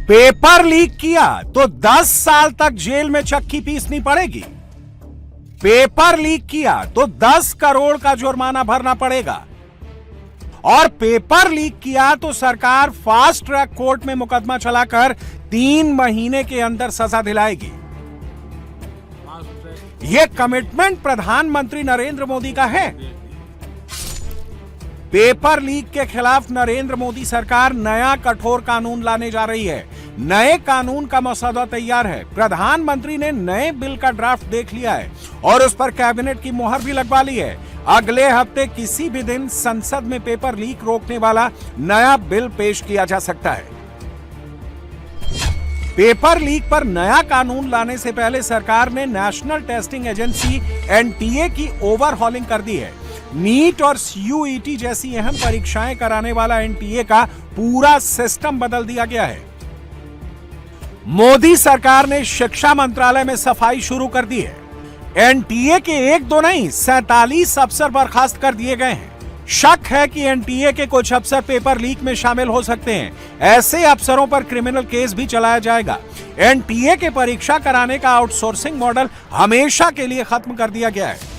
Paper leak किया तो 10 साल तक जेल में चक्की पीसनी पड़ेगी। पेपर लीक किया तो 10 करोड़ का जुर्माना भरना पड़ेगा और पेपर लीक किया तो सरकार फास्ट ट्रैक कोर्ट में मुकदमा चलाकर 3 महीने के अंदर सजा दिलाएगी। यह कमिटमेंट प्रधानमंत्री नरेंद्र मोदी का है। पेपर लीक के खिलाफ नरेंद्र मोदी सरकार नया कठोर कानून लाने जा रही है। नए कानून का मसौदा तैयार है। प्रधानमंत्री ने नए बिल का ड्राफ्ट देख लिया है और उस पर कैबिनेट की मुहर भी लगवा ली है। अगले हफ्ते किसी भी दिन संसद में पेपर लीक रोकने वाला नया बिल पेश किया जा सकता है। पेपर लीक पर नया कानून लाने से पहले सरकार ने नेशनल टेस्टिंग एजेंसी एनटीए की ओवरहॉलिंग कर दी है। नीट और सीयूईटी जैसी अहम परीक्षाएं कराने वाला एनटीए का पूरा सिस्टम बदल दिया गया है। मोदी सरकार ने शिक्षा मंत्रालय में सफाई शुरू कर दी है। एनटीए के 1-2 नहीं 47 अफसर बर्खास्त कर दिए गए हैं। शक है कि एनटीए के कुछ अफसर पेपर लीक में शामिल हो सकते हैं। ऐसे अफसरों पर क्रिमिनल केस भी चलाया जाएगा। एनटीए के परीक्षा कराने का आउटसोर्सिंग मॉडल हमेशा के लिए खत्म कर दिया गया है।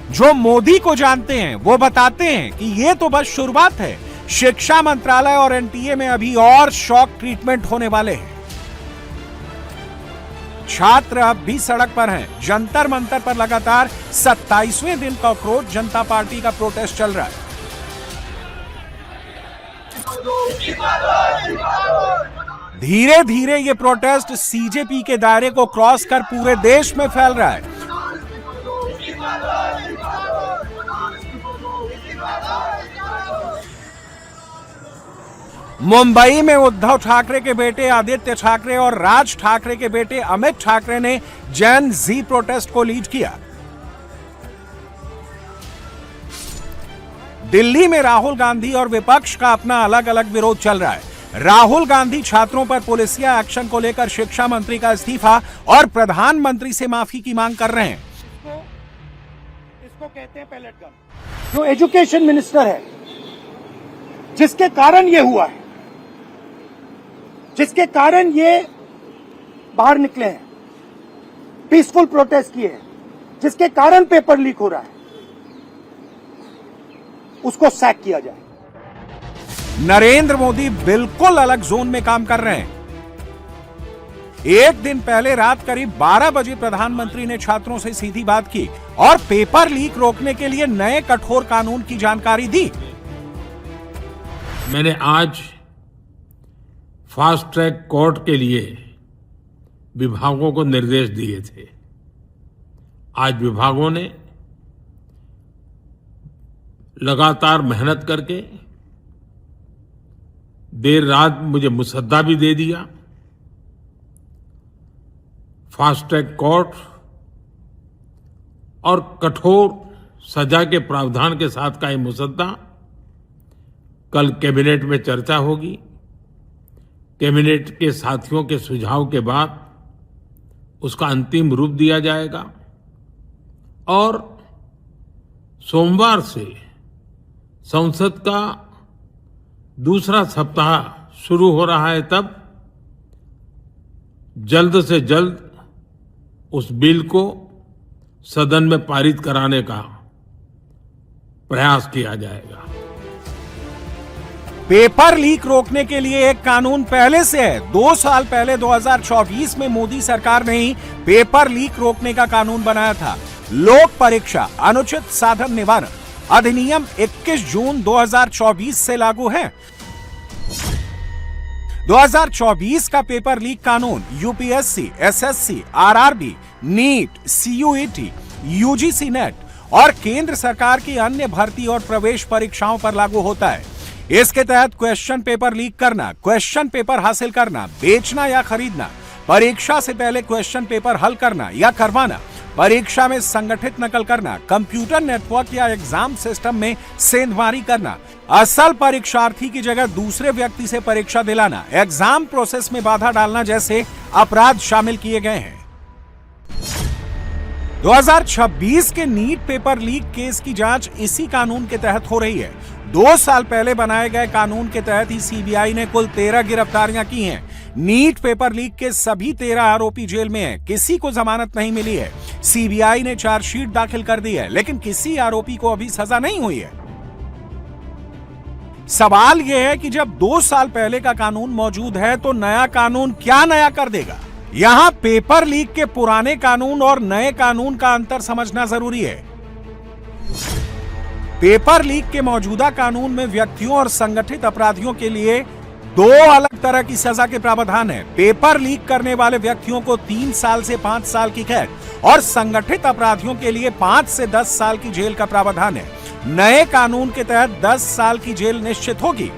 जो मोदी को जानते हैं वो बताते हैं कि ये तो बस शुरुआत है। शिक्षा मंत्रालय और एनटीए में अभी और शॉक ट्रीटमेंट होने वाले हैं। छात्र अब भी सड़क पर हैं। जंतर मंतर पर लगातार 27वें दिन कॉकरोच जनता पार्टी का प्रोटेस्ट चल रहा है। धीरे धीरे ये प्रोटेस्ट सीजेपी के दायरे को क्रॉस कर पूरे देश में फैल रहा है। मुंबई में उद्धव ठाकरे के बेटे आदित्य ठाकरे और राज ठाकरे के बेटे अमित ठाकरे ने जेन जी प्रोटेस्ट को लीड किया। दिल्ली में राहुल गांधी और विपक्ष का अपना अलग अलग विरोध चल रहा है। राहुल गांधी छात्रों पर पुलिसिया एक्शन को लेकर शिक्षा मंत्री का इस्तीफा और प्रधानमंत्री से माफी की मांग कर रहे हैं। इसको कहते हैं पैलेट गन। जो एजुकेशन मिनिस्टर है, जिसके कारण ये हुआ है, जिसके कारण ये बाहर निकले हैं, पीसफुल प्रोटेस्ट किए हैं, जिसके कारण पेपर लीक हो रहा है, उसको सैक किया जाए। नरेंद्र मोदी बिल्कुल अलग जोन में काम कर रहे हैं। एक दिन पहले रात करीब 12 बजे प्रधानमंत्री ने छात्रों से सीधी बात की और पेपर लीक रोकने के लिए नए कठोर कानून की जानकारी दी। मैंने आज फास्ट ट्रैक कोर्ट के लिए विभागों को निर्देश दिए थे। आज विभागों ने लगातार मेहनत करके देर रात मुझे मुसद्दा भी दे दिया। फास्ट ट्रैक कोर्ट और कठोर सजा के प्रावधान के साथ का ये मुसद्दा कल कैबिनेट में चर्चा होगी। कैबिनेट के साथियों के सुझाव के बाद उसका अंतिम रूप दिया जाएगा और सोमवार से संसद का दूसरा सप्ताह शुरू हो रहा है। तब जल्द से जल्द उस बिल को सदन में पारित कराने का प्रयास किया जाएगा। पेपर लीक रोकने के लिए एक कानून पहले से है। 2 साल पहले 2024 में मोदी सरकार ने ही पेपर लीक रोकने का कानून बनाया था। लोक परीक्षा अनुचित साधन निवारण अधिनियम 21 जून 2024 से लागू है। 2024 का पेपर लीक कानून UPSC, SSC, RRB, NEET, CUET, UGC NET और केंद्र सरकार की अन्य भर्ती और प्रवेश परीक्षाओं पर लागू होता है। इसके तहत क्वेश्चन पेपर लीक करना, क्वेश्चन पेपर हासिल करना, बेचना या खरीदना, परीक्षा से पहले क्वेश्चन पेपर हल करना या करवाना, परीक्षा में संगठित नकल करना, कंप्यूटर नेटवर्क या एग्जाम सिस्टम में सेंधमारी करना, असल परीक्षार्थी की जगह दूसरे व्यक्ति से परीक्षा दिलाना, एग्जाम प्रोसेस में बाधा डालना जैसे अपराध शामिल किए गए हैं। 2026 के नीट पेपर लीक केस की जांच इसी कानून के तहत हो रही है। 2 साल पहले बनाए गए कानून के तहत ही सीबीआई ने कुल 13 गिरफ्तारियां की हैं। नीट पेपर लीक के सभी 13 आरोपी जेल में हैं, किसी को जमानत नहीं मिली है। सीबीआई ने चार्जशीट दाखिल कर दी है, लेकिन किसी आरोपी को अभी सजा नहीं हुई है। सवाल यह है कि जब 2 साल पहले का कानून मौजूद है तो नया कानून क्या नया कर देगा। यहां पेपर लीक के पुराने कानून और नए कानून का अंतर समझना जरूरी है। पेपर लीक के मौजूदा कानून में व्यक्तियों और संगठित अपराधियों के लिए 2 अलग तरह की सजा के प्रावधान है। पेपर लीक करने वाले व्यक्तियों को 3 साल से 5 साल की कैद और संगठित अपराधियों के लिए 5 से 10 साल की जेल का प्रावधान है। नए कानून के तहत 10 साल की जेल निश्चित होगी।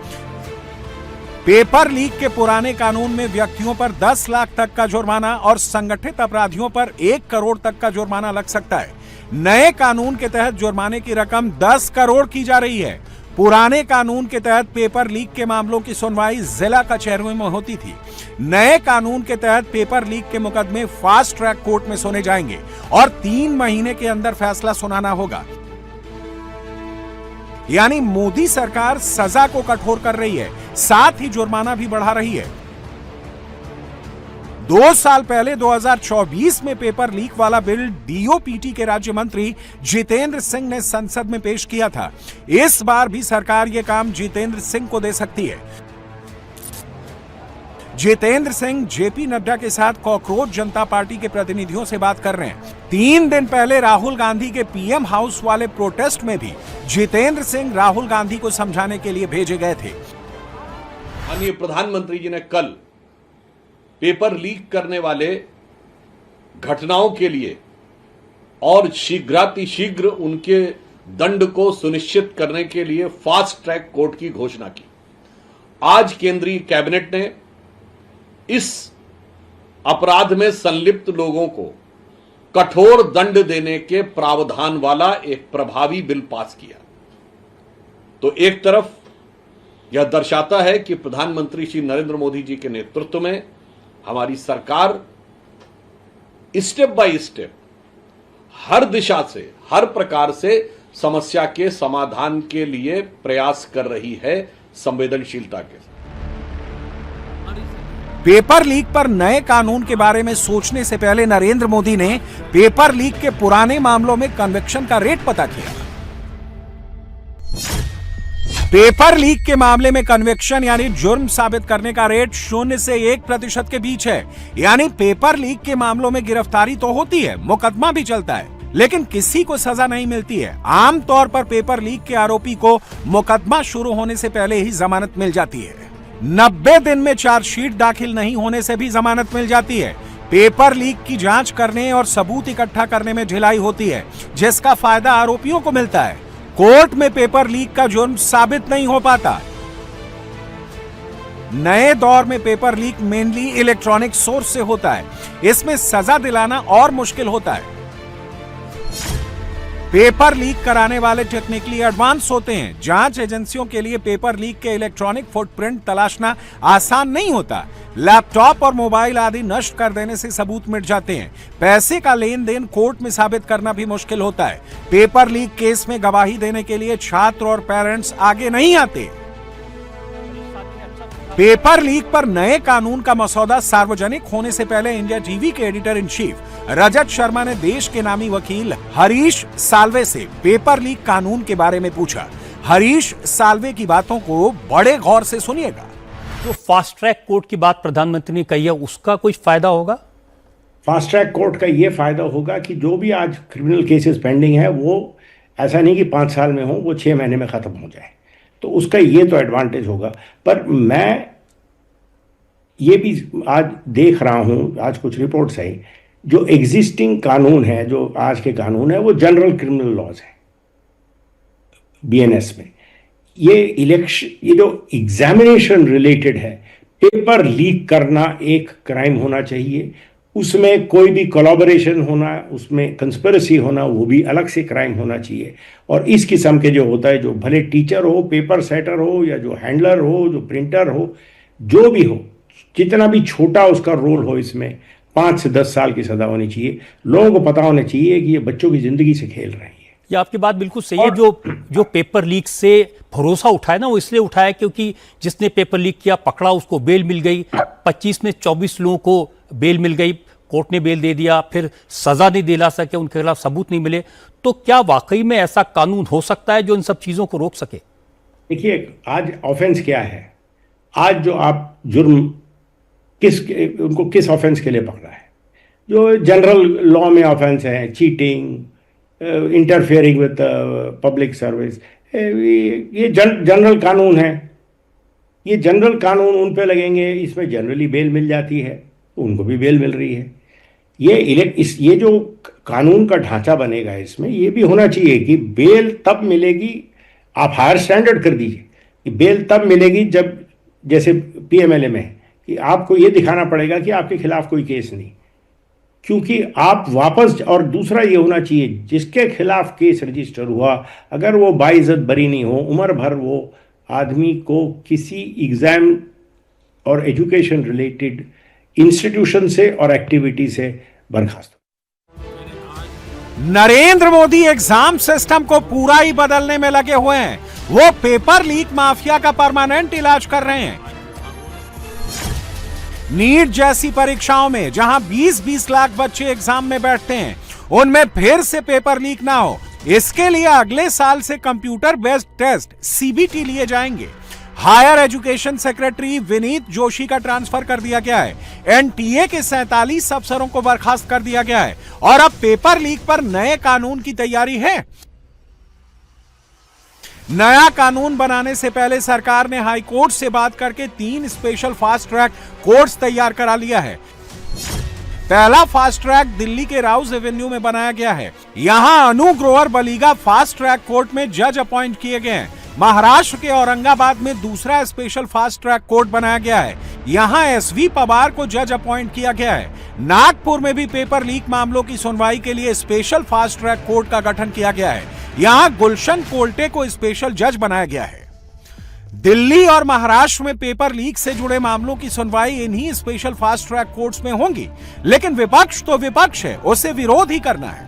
पेपर लीक के पुराने कानून में व्यक्तियों पर 10 लाख तक का जुर्माना और संगठित अपराधियों पर 1 करोड़ तक का जुर्माना लग सकता है। नए कानून के तहत जुर्माने की रकम 10 करोड़ की जा रही है। पुराने कानून के तहत पेपर लीक के मामलों की सुनवाई जिला कचहरियों में होती थी। नए कानून के तहत पेपर लीक के मुकदमे फास्ट ट्रैक कोर्ट में सुने जाएंगे और 3 महीने के अंदर फैसला सुनाना होगा। यानी मोदी सरकार सजा को कठोर कर रही है, साथ ही जुर्माना भी बढ़ा रही है। 2 साल पहले 2024 में पेपर लीक वाला बिल डीओपीटी के राज्य मंत्री जितेंद्र सिंह ने संसद में पेश किया था। इस बार भी सरकार यह काम जितेंद्र सिंह को दे सकती है। जितेंद्र सिंह जेपी नड्डा के साथ कॉकरोच जनता पार्टी के प्रतिनिधियों से बात कर रहे हैं। 3 दिन पहले राहुल गांधी के पीएम हाउस वाले प्रोटेस्ट में भी जितेंद्र सिंह राहुल गांधी को समझाने के लिए भेजे गए थे। माननीय प्रधानमंत्री जी ने कल पेपर लीक करने वाले घटनाओं के लिए और शीघ्रातिशीघ्र उनके दंड को सुनिश्चित करने के लिए फास्ट ट्रैक कोर्ट की घोषणा की। आज केंद्रीय कैबिनेट ने इस अपराध में संलिप्त लोगों को कठोर दंड देने के प्रावधान वाला एक प्रभावी बिल पास किया। तो एक तरफ यह दर्शाता है कि प्रधानमंत्री श्री नरेंद्र मोदी जी के नेतृत्व में हमारी सरकार स्टेप बाय स्टेप हर दिशा से, हर प्रकार से समस्या के समाधान के लिए प्रयास कर रही है, संवेदनशीलता के साथ। पेपर लीक पर नए कानून के बारे में सोचने से पहले नरेंद्र मोदी ने पेपर लीक के पुराने मामलों में कन्विक्शन का रेट पता किया। पेपर लीक के मामले में कन्विक्शन यानी जुर्म साबित करने का रेट 0 से 1% के बीच है। यानी पेपर लीक के मामलों में गिरफ्तारी तो होती है, मुकदमा भी चलता है, लेकिन किसी को सजा नहीं मिलती है। आमतौर पर पेपर लीक के आरोपी को मुकदमा शुरू होने से पहले ही जमानत मिल जाती है। 90 दिन में चार्जशीट दाखिल नहीं होने से भी जमानत मिल जाती है। पेपर लीक की जांच करने और सबूत इकट्ठा करने में ढिलाई होती है, जिसका फायदा आरोपियों को मिलता है। कोर्ट में पेपर लीक का जुर्म साबित नहीं हो पाता। नए दौर में paper leak mainly electronic source से होता है। इसमें सजा दिलाना और मुश्किल होता है। पेपर लीक कराने वाले टेक्निकली एडवांस होते हैं। जांच एजेंसियों के लिए पेपर लीक के इलेक्ट्रॉनिक फुटप्रिंट तलाशना आसान नहीं होता। लैपटॉप और मोबाइल आदि नष्ट कर देने से सबूत मिट जाते हैं। पैसे का लेन देन कोर्ट में साबित करना भी मुश्किल होता है। पेपर लीक केस में गवाही देने के लिए छात्र और पेरेंट्स आगे नहीं आते। पेपर लीक पर नए कानून का मसौदा सार्वजनिक होने से पहले इंडिया टीवी के editor in chief Rajat Sharma ने देश के नामी वकील हरीश साल्वे से पेपर लीक कानून के बारे में पूछा। हरीश साल्वे की बातों को बड़े गौर से सुनिएगा। जो फास्ट ट्रैक कोर्ट की बात प्रधानमंत्री ने कही है, उसका कोई फायदा होगा? फास्ट ट्रैक कोर्ट का ये फायदा होगा कि जो भी आज क्रिमिनल केसेस पेंडिंग है वो ऐसा नहीं कि 5 साल में हो, वो 6 महीने में खत्म हो जाए। तो उसका ये तो एडवांटेज होगा। पर मैं ये भी आज देख रहा हूँ, आज कुछ रिपोर्ट्स आई, जो एग्जिस्टिंग कानून है, जो आज के कानून है, वो जनरल क्रिमिनल लॉज है बीएनएस में। ये जो एग्जामिनेशन रिलेटेड है, पेपर लीक करना एक क्राइम होना चाहिए। उसमें कोई भी कोलैबोरेशन होना, उसमें कंस्पिरेसी होना, वो भी अलग से क्राइम होना चाहिए। और इस किस्म के जो होता है, जो भले टीचर हो, पेपर सेटर हो, या जो हैंडलर हो, जो प्रिंटर हो, जो भी हो, जितना भी छोटा उसका रोल हो, इसमें 5 से 10 साल की सजा होनी चाहिए। लोगों को पता होना चाहिए कि ये बच्चों की जिंदगी से खेल रहे हैं। ये आपकी बात बिल्कुल सही है। जो पेपर लीक से भरोसा उठाया ना, वो इसलिए उठाया क्योंकि जिसने पेपर लीक किया पकड़ा, उसको बेल मिल गई। 25 में 24 लोगों को बेल मिल गई, कोर्ट ने बेल दे दिया, फिर सजा नहीं दिला सके, उनके खिलाफ सबूत नहीं मिले। तो क्या वाकई में ऐसा कानून हो सकता है जो इन सब चीजों को रोक सके? देखिए, आज ऑफेंस क्या है? आज जो आप जुर्म उनको किस ऑफेंस के लिए पकड़ा है? जो जनरल लॉ में ऑफेंस है, cheating, interfering with public service, ये जनरल कानून है। ये जनरल कानून उन पे लगेंगे, इसमें जनरली बेल मिल जाती है, तो उनको भी बेल मिल रही है। ये जो कानून का ढांचा बनेगा, इसमें ये भी होना चाहिए कि बेल तब मिलेगी, आप हायर स्टैंडर्ड कर दीजिए कि बेल तब मिलेगी जब, जैसे पीएमएलए में है, कि आपको ये दिखाना पड़ेगा कि आपके खिलाफ कोई केस नहीं, क्योंकि आप वापस, और दूसरा ये होना चाहिए जिसके खिलाफ केस रजिस्टर हुआ, अगर वो बाइज्जत बरी नहीं हो, उम्र भर वो आदमी को किसी एग्जाम और एजुकेशन रिलेटेड इंस्टीट्यूशन से और एक्टिविटी से बर्खास्त। नरेंद्र मोदी एग्जाम सिस्टम को पूरा ही बदलने में लगे हुए हैं। वो पेपर लीक माफिया का परमानेंट इलाज कर रहे हैं। नीट जैसी परीक्षाओं में जहां 20-20 लाख बच्चे एग्जाम में बैठते हैं, उनमें फिर से पेपर लीक ना हो, इसके लिए अगले साल से कंप्यूटर बेस्ड टेस्ट सीबीटी लिए जाएंगे। Higher education secretary Vineet Joshi का ट्रांसफर कर दिया गया है। एनटीए के 47 अफसरों को बर्खास्त कर दिया गया है और अब पेपर लीक पर नए कानून की तैयारी है। नया कानून बनाने से पहले सरकार ने हाई कोर्ट से बात करके 3 स्पेशल फास्ट ट्रैक कोर्ट्स तैयार करा लिया है। पहला फास्ट ट्रैक दिल्ली के राउज एवेन्यू में बनाया गया है। यहां अनु ग्रोवर बलीगा फास्ट ट्रैक कोर्ट में जज अपॉइंट किए गए हैं। महाराष्ट्र के औरंगाबाद में दूसरा स्पेशल फास्ट ट्रैक कोर्ट बनाया गया है। यहां एसवी पवार को जज अपॉइंट किया गया है। नागपुर में भी पेपर लीक मामलों की सुनवाई के लिए स्पेशल फास्ट ट्रैक कोर्ट का गठन किया गया है। यहां गुलशन कोल्टे को स्पेशल जज बनाया गया है। दिल्ली और महाराष्ट्र में पेपर लीक से जुड़े मामलों की सुनवाई इन्हीं स्पेशल फास्ट ट्रैक कोर्ट्स में होंगी, लेकिन विपक्ष तो विपक्ष है, उसे विरोध ही करना है।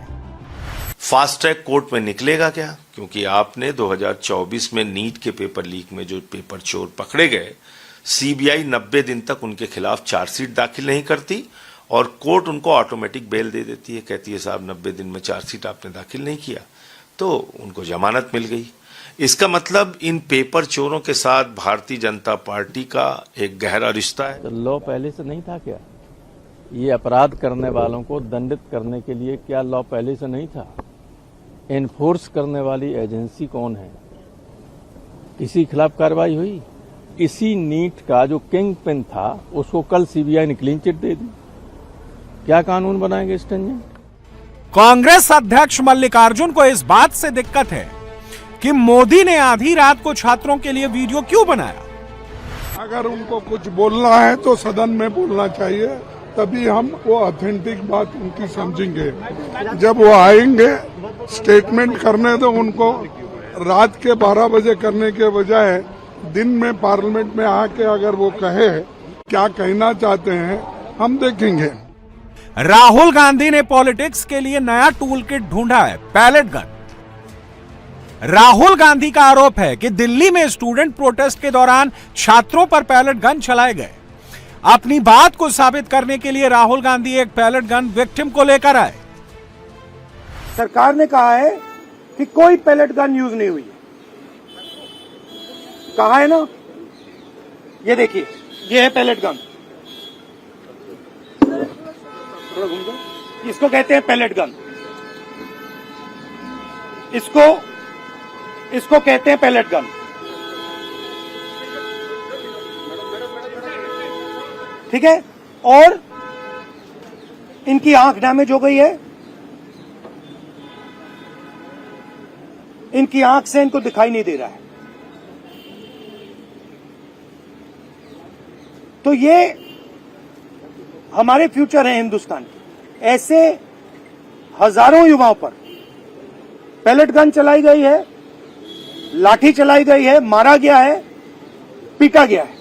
फास्ट ट्रैक कोर्ट में निकलेगा क्या? क्योंकि आपने 2024 में नीट के पेपर लीक में जो पेपर चोर पकड़े गए, सीबीआई 90 दिन तक उनके खिलाफ चार्जशीट दाखिल नहीं करती और कोर्ट उनको ऑटोमेटिक बेल दे देती है, कहती है साहब 90 दिन में चार्जशीट आपने दाखिल नहीं किया, तो उनको जमानत मिल गई। इसका मतलब इन पेपर चोरों के साथ भारतीय जनता पार्टी का एक गहरा रिश्ता है। तो लॉ पहले से नहीं था क्या? ये अपराध करने वालों को दंडित करने के लिए क्या लॉ पहले से नहीं था? एनफोर्स करने वाली एजेंसी कौन है? किसी खिलाफ कार्रवाई हुई? इसी नीट का जो किंग पिन था उसको कल सीबीआई ने क्लीन चिट दे दी। क्या कानून बनाएंगे इस टंजन? कांग्रेस अध्यक्ष मल्लिकार्जुन को इस बात से दिक्कत है कि मोदी ने आधी रात को छात्रों के लिए वीडियो क्यों बनाया। अगर उनको कुछ बोलना है तो सदन में बोलना चाहिए, तभी हम वो ऑथेंटिक बात उनकी समझेंगे। जब वो आएंगे स्टेटमेंट करने, तो उनको रात के 12 बजे करने के बजाय दिन में पार्लियामेंट में आके अगर वो कहे क्या कहना चाहते हैं, हम देखेंगे। राहुल गांधी ने पॉलिटिक्स के लिए नया टूल किट ढूंढा है, पैलेट गन। राहुल गांधी का आरोप है कि दिल्ली में स्टूडेंट प्रोटेस्ट के दौरान छात्रों पर पैलेट गन चलाए गए। अपनी बात को साबित करने के लिए राहुल गांधी एक पैलेट गन विक्टिम को लेकर आए। सरकार ने कहा है कि कोई पैलेट गन यूज नहीं हुई। कहा है ना, ये देखिए, ये है पैलेट गन। थोड़ा घूम जाओ। इसको कहते हैं पैलेट गन। इसको कहते हैं पैलेट गन। ठीक है, और इनकी आंख डैमेज हो गई है। इनकी आंख से इनको दिखाई नहीं दे रहा है। तो ये हमारे फ्यूचर है हिंदुस्तान के। ऐसे हजारों युवाओं पर पैलेट गन चलाई गई है, लाठी चलाई गई है, मारा गया है, पीटा गया है।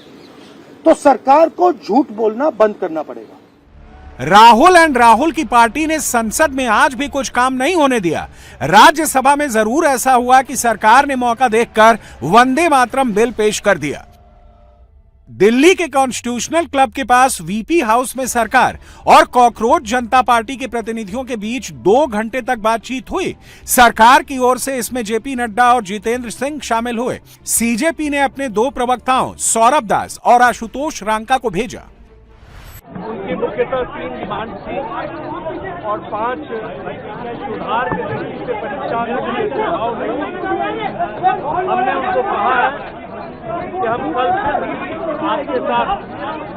तो सरकार को झूठ बोलना बंद करना पड़ेगा। राहुल एंड राहुल की पार्टी ने संसद में आज भी कुछ काम नहीं होने दिया। राज्यसभा में जरूर ऐसा हुआ कि सरकार ने मौका देखकर वंदे मातरम बिल पेश कर दिया। दिल्ली के कॉन्स्टिट्यूशनल क्लब के पास वीपी हाउस में सरकार और कॉकरोच जनता पार्टी के प्रतिनिधियों के बीच 2 घंटे तक बातचीत हुई। सरकार की ओर से इसमें जेपी नड्डा और जितेंद्र सिंह शामिल हुए। सीजेपी ने अपने 2 प्रवक्ताओं सौरभ दास और आशुतोष रांका को भेजा। उनकी मुख्यतः 3 डिमांड थी और 5 सुधार के दृष्टि से परीक्षा में सुझाव नहीं। हमने उनको कहा है कि हम कल आपके साथ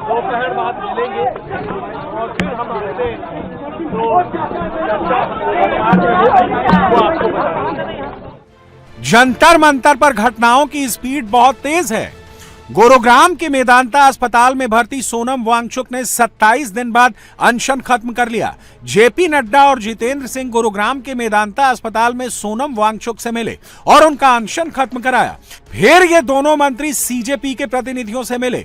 दोपहर बाद मिलेंगे और फिर हम आपसे जो चर्चा वो आपको बताएंगे। जंतर मंतर पर घटनाओं की स्पीड बहुत तेज है। गुरुग्राम के मेदांता अस्पताल में भर्ती सोनम वांगचुक ने 27 दिन बाद अनशन खत्म कर लिया। जेपी नड्डा और जितेंद्र सिंह गुरुग्राम के मेदांता अस्पताल में सोनम वांगचुक से मिले और उनका अनशन खत्म कराया। फिर ये दोनों मंत्री सीजेपी के प्रतिनिधियों से मिले,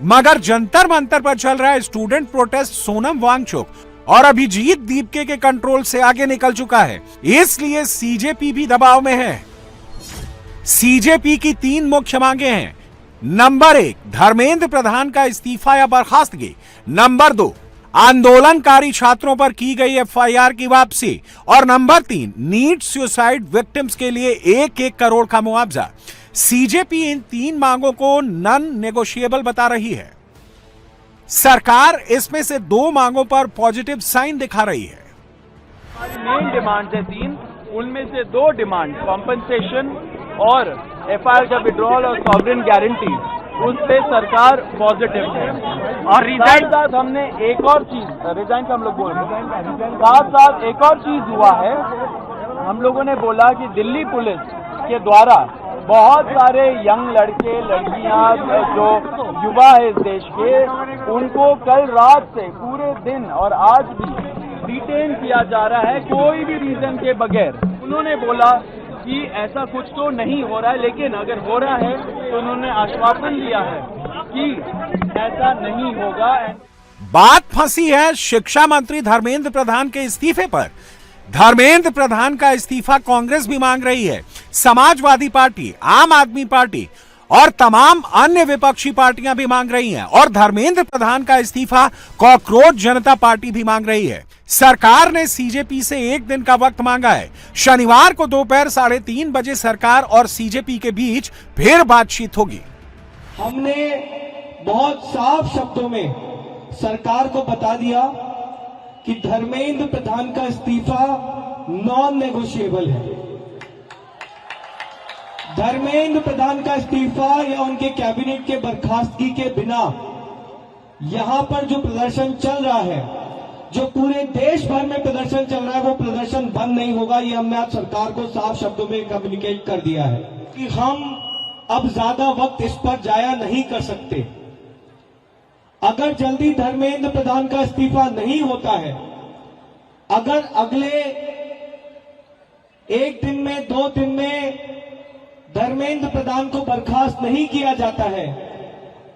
मगर जंतर मंतर पर चल रहा है स्टूडेंट प्रोटेस्ट सोनम वांगचुक और अभिजीत दीपके के कंट्रोल से आगे निकल चुका है, इसलिए सीजेपी भी दबाव में है। सीजेपी की 3 मुख्य मांगे हैं। नंबर 1, धर्मेंद्र प्रधान का इस्तीफा या बर्खास्तगी। नंबर 2, आंदोलनकारी छात्रों पर की गई एफआईआर की वापसी। और नंबर 3, नीट सुसाइड विक्टिम्स के लिए 1-1 करोड़ का मुआवजा। सीजेपी इन 3 मांगों को नॉन नेगोशिएबल बता रही है। सरकार इसमें से 2 मांगों पर पॉजिटिव साइन दिखा रही है। हमारी मेन डिमांड है 3, उनमें से 2 डिमांड कॉम्पनसेशन और एफआईआर का विड्रॉल और सॉवरेन गारंटी, उस पे सरकार पॉजिटिव है। और रिजाइन साथ हमने एक और चीज, रिजाइन का हम लोग बोल रहे हैं, साथ एक और चीज हुआ है। हम लोगों ने बोला कि दिल्ली पुलिस के द्वारा बहुत सारे यंग लड़के लड़कियां जो युवा है इस देश के, उनको कल रात से पूरे दिन और आज भी डिटेन किया जा रहा है कोई भी रीजन के बगैर। उन्होंने बोला कि ऐसा कुछ तो नहीं हो रहा है, लेकिन अगर हो रहा है तो उन्होंने आश्वासन दिया है कि ऐसा नहीं होगा। बात फंसी है शिक्षा मंत्री धर्मेंद्र प्रधान के इस्तीफे पर। धर्मेंद्र प्रधान का इस्तीफा कांग्रेस भी मांग रही है, समाजवादी पार्टी, आम आदमी पार्टी और तमाम अन्य विपक्षी पार्टियां भी मांग रही हैं और धर्मेंद्र प्रधान का इस्तीफा कॉकरोच जनता पार्टी भी मांग रही है। सरकार ने सीजेपी से 1 दिन का वक्त मांगा है। शनिवार को दोपहर 3:30 बजे सरकार और सीजेपी के बीच फिर बातचीत होगी। हमने बहुत साफ शब्दों में सरकार को बता दिया कि धर्मेंद्र प्रधान का इस्तीफा नॉन नेगोशिएबल है। धर्मेंद्र प्रधान का इस्तीफा या उनके कैबिनेट के बर्खास्तगी के बिना यहां पर जो प्रदर्शन चल रहा है, जो पूरे देश भर में प्रदर्शन चल रहा है, वो प्रदर्शन बंद नहीं होगा। ये हमने आज सरकार को साफ शब्दों में कम्युनिकेट कर दिया है कि हम अब ज्यादा वक्त इस पर जाया नहीं कर सकते। अगर जल्दी धर्मेंद्र प्रधान का इस्तीफा नहीं होता है, अगर अगले 1 दिन में 2 दिन में धर्मेंद्र प्रधान को बर्खास्त नहीं किया जाता है,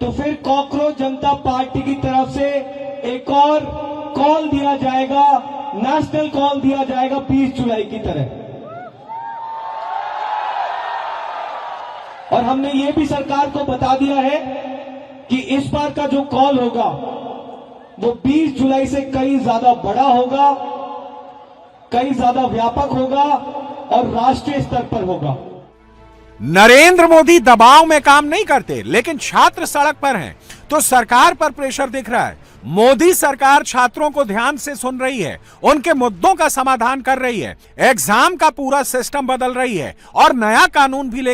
तो फिर कॉकरोच जनता पार्टी की तरफ से एक और कॉल दिया जाएगा, नेशनल कॉल दिया जाएगा 20 जुलाई की तरह। और हमने ये भी सरकार को बता दिया है कि इस बार का जो कॉल होगा वो 20 जुलाई से कहीं ज्यादा बड़ा होगा, कहीं ज्यादा व्यापक होगा और राष्ट्रीय स्तर पर होगा। नरेंद्र मोदी दबाव में काम नहीं करते, लेकिन छात्र सड़क पर हैं, तो सरकार पर प्रेशर दिख रहा है। मोदी सरकार छात्रों को ध्यान से सुन रही है, उनके मुद्दों का समाधान कर रही है, एग्जाम का पूरा सिस्टम बदल रही है और नया कानून भी लेकर